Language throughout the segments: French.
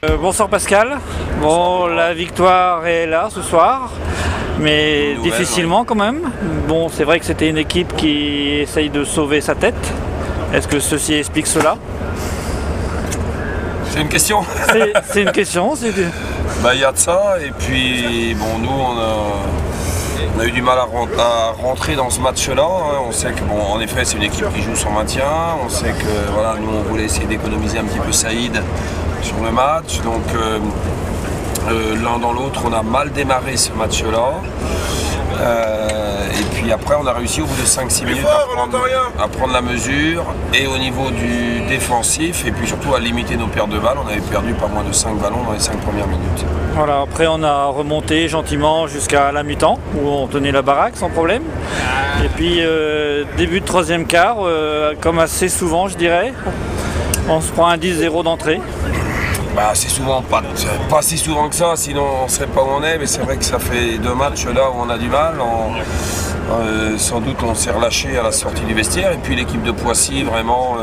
Bonsoir Pascal. Bon, la victoire est là ce soir, mais difficilement quand même. Bon, c'est vrai que c'était une équipe qui essaye de sauver sa tête. Est-ce que ceci explique cela? C'est une question. C'est une question. Il y a de ça, et puis bon, nous on a eu du mal à rentrer dans ce match-là. On sait que bon, en effet, c'est une équipe qui joue son maintien. On sait que voilà, nous on voulait essayer d'économiser un petit peu Saïd sur le match. Donc l'un dans l'autre, on a mal démarré ce match-là. Et puis après, on a réussi au bout de 5-6 minutes à prendre la mesure, et au niveau du défensif, et puis surtout à limiter nos pertes de balles. On avait perdu pas moins de 5 ballons dans les 5 premières minutes. Voilà, après on a remonté gentiment jusqu'à la mi-temps, où on tenait la baraque sans problème. Et puis début de troisième quart, comme assez souvent je dirais, on se prend un 10-0 d'entrée. C'est souvent, pas si souvent que ça, sinon on ne serait pas où on est, mais c'est vrai que ça fait 2 matchs là où on a du mal. Sans doute on s'est relâché à la sortie du vestiaire, et puis l'équipe de Poissy vraiment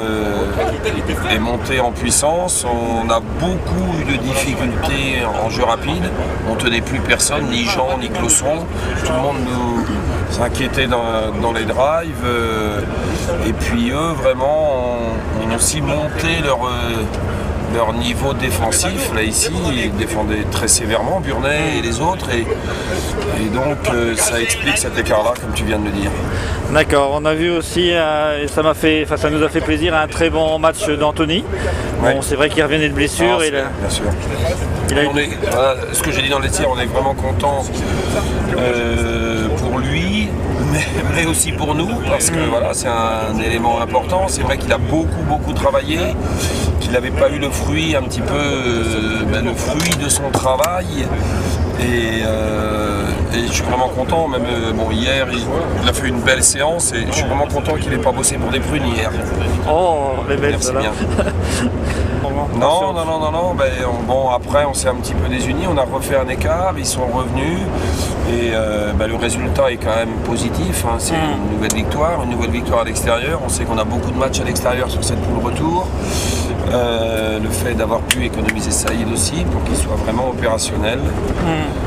est montée en puissance. On a beaucoup eu de difficultés en jeu rapide, on ne tenait plus personne, ni Jean ni Closson, tout le monde nous inquiétait dans les drives, et puis eux vraiment ont aussi monté leur niveau défensif. Là ici, ils défendaient très sévèrement, Burnay et les autres, et donc ça explique cet écart-là, comme tu viens de le dire. D'accord, on a vu aussi, et ça nous a fait plaisir, un très bon match d'Anthony. Bon, ouais. C'est vrai qu'il revenait de blessure. Bien sûr. Ce que j'ai dit dans les tirs, on est vraiment content pour lui, mais aussi pour nous, parce que voilà, c'est un élément important. C'est vrai qu'il a beaucoup travaillé, qu'il n'avait pas eu le fruit un petit peu, le fruit de son travail, et je suis vraiment content. Même hier il a fait une belle séance, et je suis vraiment content qu'il n'ait pas bossé pour des prunes hier. Oh, les belles. Merci bien. Non. Bon, après on s'est un petit peu désunis, on a refait un écart, ils sont revenus, et le résultat est quand même positif, hein. C'est une nouvelle victoire à l'extérieur. On sait qu'on a beaucoup de matchs à l'extérieur sur cette poule retour. Le fait d'avoir pu économiser Saïd aussi pour qu'il soit vraiment opérationnel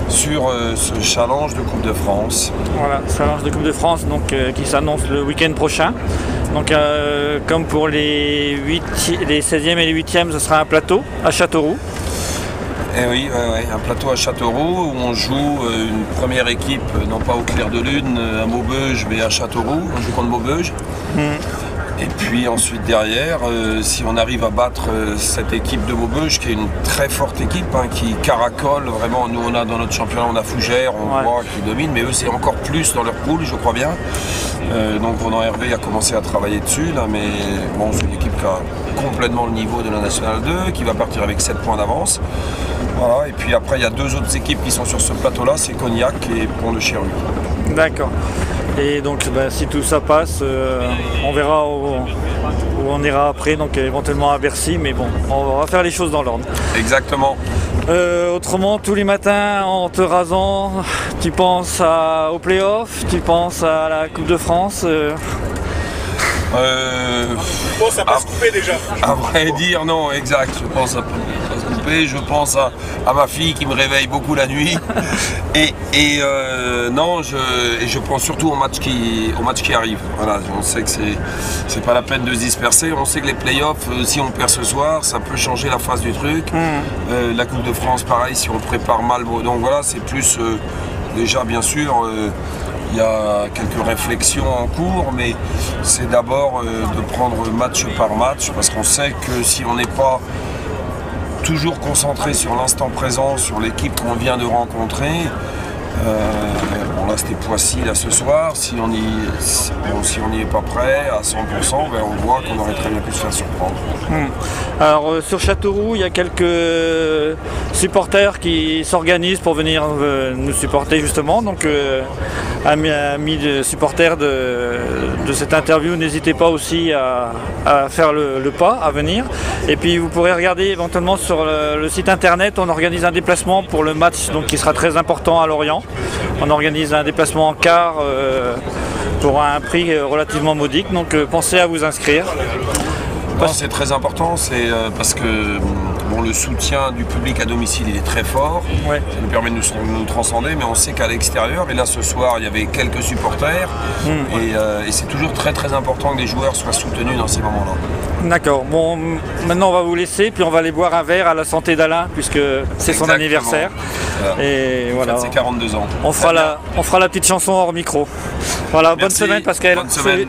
sur ce challenge de Coupe de France. Voilà, challenge de Coupe de France donc, qui s'annonce le week-end prochain. Donc comme pour les 16e et les 8e, ce sera un plateau à Châteauroux. Et oui, un plateau à Châteauroux où on joue une première équipe, non pas au Clair de Lune, à Maubeuge, mais à Châteauroux. On joue contre Maubeuge. Et puis ensuite derrière, si on arrive à battre cette équipe de Maubeuge, qui est une très forte équipe, qui caracole vraiment. Nous on a dans notre championnat, on a Fougères, on voit qui domine, mais eux c'est encore plus dans leur poule, je crois bien. Donc Ronan Hervé a commencé à travailler dessus là, mais bon, c'est une équipe qui a complètement le niveau de la Nationale 2, qui va partir avec 7 points d'avance. Voilà, et puis après il y a 2 autres équipes qui sont sur ce plateau là, c'est Cognac et Pont-de-Chéru. D'accord. Et donc si tout ça passe, on verra où on ira après, donc éventuellement à Bercy, mais bon, on va faire les choses dans l'ordre. Exactement. Autrement, tous les matins, en te rasant, tu penses aux playoffs, tu penses à la Coupe de France Bon, ça va se couper déjà. À vrai dire, non, exact. Je pense à se couper. Je pense à ma fille qui me réveille beaucoup la nuit. Non, je pense surtout au match qui arrive. Voilà, on sait que c'est pas la peine de se disperser. On sait que les playoffs, si on perd ce soir, ça peut changer la phase du truc. La Coupe de France, pareil, si on prépare mal. Donc voilà, c'est plus déjà, bien sûr. Il y a quelques réflexions en cours, mais c'est d'abord de prendre match par match, parce qu'on sait que si on n'est pas toujours concentré sur l'instant présent, sur l'équipe qu'on vient de rencontrer, là c'était Poissy là ce soir, si on n'y est pas prêt à 100%, on voit qu'on aurait très bien pu se faire surprendre. Alors sur Châteauroux, il y a quelques supporters qui s'organisent pour venir nous supporter justement, donc amis de supporters de cette interview, n'hésitez pas aussi à faire le pas, à venir. Et puis vous pourrez regarder éventuellement sur le site internet, on organise un déplacement pour le match donc, qui sera très important à Lorient. On organise un déplacement en car pour un prix relativement modique, donc pensez à vous inscrire. Non, c'est très important, c'est parce que bon, le soutien du public à domicile il est très fort, Ouais. ça nous permet de nous transcender, mais on sait qu'à l'extérieur, et là ce soir il y avait quelques supporters, et c'est toujours très très important que les joueurs soient soutenus dans ces moments-là. D'accord. Bon, maintenant on va vous laisser, puis on va aller boire un verre à la santé d'Alain, puisque c'est son Exactement. anniversaire. Voilà. Et voilà. C'est 42 ans. On fera la petite chanson hors micro. Voilà, bonne Merci. semaine Pascal. Bonne semaine.